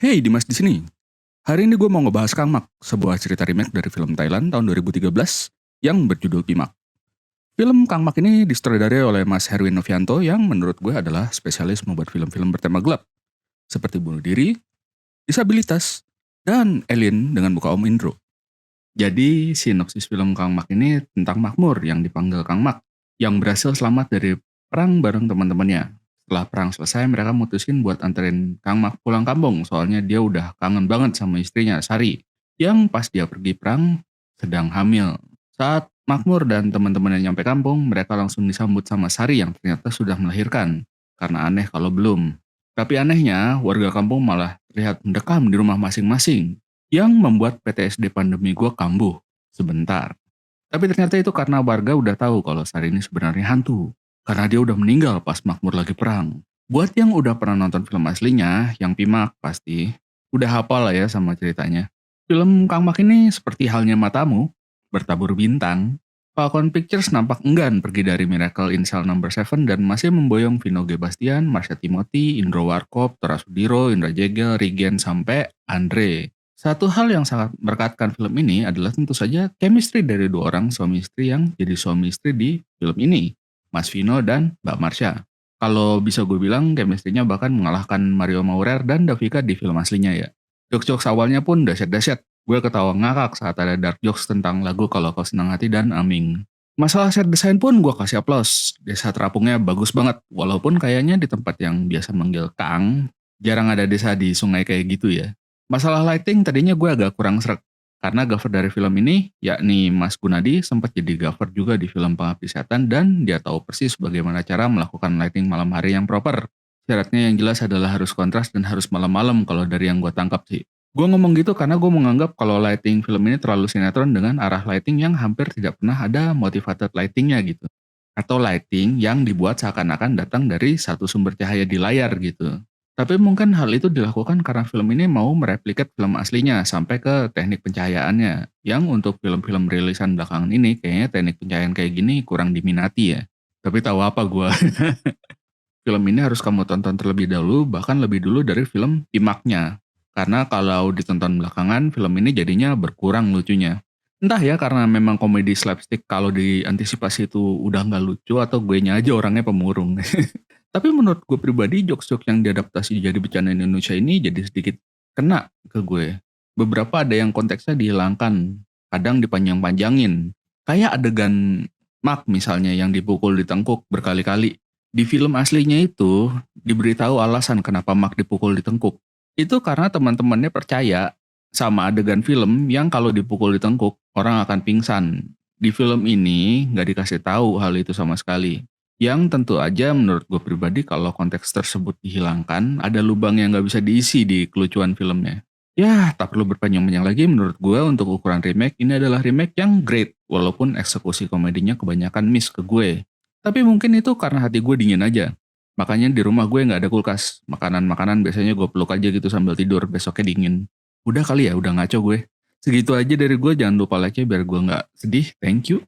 Hey, Dimas di sini. Hari ini gue mau ngebahas Kang Mak, sebuah cerita remake dari film Thailand tahun 2013 yang berjudul Pimak. Film Kang Mak ini disutradarai oleh Mas Herwin Novianto yang menurut gue adalah spesialis membuat film-film bertema gelap, seperti bunuh diri, disabilitas, dan alien dengan muka Om Indro. Jadi, sinopsis film Kang Mak ini tentang Makmur yang dipanggil Kang Mak, yang berhasil selamat dari perang bareng teman-temannya. Setelah perang selesai, mereka mutusin buat anterin Kang Mak pulang kampung, soalnya dia udah kangen banget sama istrinya, Sari, yang pas dia pergi perang sedang hamil. Saat Makmur dan teman-temannya nyampe kampung, mereka langsung disambut sama Sari yang ternyata sudah melahirkan, karena aneh kalau belum. Tapi anehnya, warga kampung malah terlihat mendekam di rumah masing-masing, yang membuat PTSD pandemi gue kambuh sebentar. Tapi ternyata itu karena warga udah tahu kalau Sari ini sebenarnya hantu. Karena dia udah meninggal pas Makmur lagi perang. Buat yang udah pernah nonton film aslinya, yang Pimak pasti, udah hafal lah ya sama ceritanya. Film Kang Mak ini seperti halnya Matamu, bertabur bintang. Falcon Pictures nampak enggan pergi dari Miracle in Cell No. 7 dan masih memboyong Vino G. Bastian, Marsha Timothy, Indro Warkop, Tora Sudiro, Indra Jegel, Regen, sampai Andre. Satu hal yang sangat merekatkan film ini adalah tentu saja chemistry dari dua orang suami istri yang jadi suami istri di film ini, Mas Vino dan Mbak Marsha. Kalau bisa gue bilang chemistry-nya bahkan mengalahkan Mario Maurer dan Davika di film aslinya ya. Jokes-jokes awalnya pun dahsyat-dahsyat. Gue ketawa ngakak saat ada dark jokes tentang lagu Kalau Kau Senang Hati dan Aming. Masalah set design pun gue kasih aplaus. Desa terapungnya bagus banget, walaupun kayaknya di tempat yang biasa manggil Kang, jarang ada desa di sungai kayak gitu ya. Masalah lighting tadinya gue agak kurang srek, karena cover dari film ini, yakni Mas Gunadi sempat jadi cover juga di film Pengabdi Setan dan dia tahu persis bagaimana cara melakukan lighting malam hari yang proper. Syaratnya yang jelas adalah harus kontras dan harus malam-malam kalau dari yang gue tangkap sih. Gue ngomong gitu karena gue menganggap kalau lighting film ini terlalu sinetron dengan arah lighting yang hampir tidak pernah ada motivated lightingnya gitu. Atau lighting yang dibuat seakan-akan datang dari satu sumber cahaya di layar gitu. Tapi mungkin hal itu dilakukan karena film ini mau mereplikat film aslinya sampai ke teknik pencahayaannya. Yang untuk film-film rilisan belakangan ini kayaknya teknik pencahayaan kayak gini kurang diminati ya. Tapi tahu apa gue? Film ini harus kamu tonton terlebih dahulu, bahkan lebih dulu dari film Pimaknya. Karena kalau ditonton belakangan, film ini jadinya berkurang lucunya. Entah ya karena memang komedi slapstick kalau diantisipasi itu udah nggak lucu atau gue nya aja orangnya pemurung. Tapi menurut gue pribadi, jokes-jokes yang diadaptasi jadi bercanda Indonesia ini jadi sedikit kena ke gue. Beberapa ada yang konteksnya dihilangkan, kadang dipanjang-panjangin. Kayak adegan Mark misalnya yang dipukul di tengkuk berkali-kali. Di film aslinya itu diberitahu alasan kenapa Mark dipukul di tengkuk. Itu karena teman-temannya percaya sama adegan film yang kalau dipukul di tengkuk orang akan pingsan. Di film ini nggak dikasih tahu hal itu sama sekali. Yang tentu aja menurut gue pribadi kalau konteks tersebut dihilangkan, ada lubang yang nggak bisa diisi di kelucuan filmnya. Ya, tak perlu berpanjang-panjang lagi menurut gue untuk ukuran remake, ini adalah remake yang great, walaupun eksekusi komedinya kebanyakan miss ke gue. Tapi mungkin itu karena hati gue dingin aja. Makanya di rumah gue nggak ada kulkas. Makanan-makanan biasanya gue peluk aja gitu sambil tidur, besoknya dingin. Udah kali ya, udah ngaco gue. Segitu aja dari gue, jangan lupa like-nya biar gue nggak sedih. Thank you.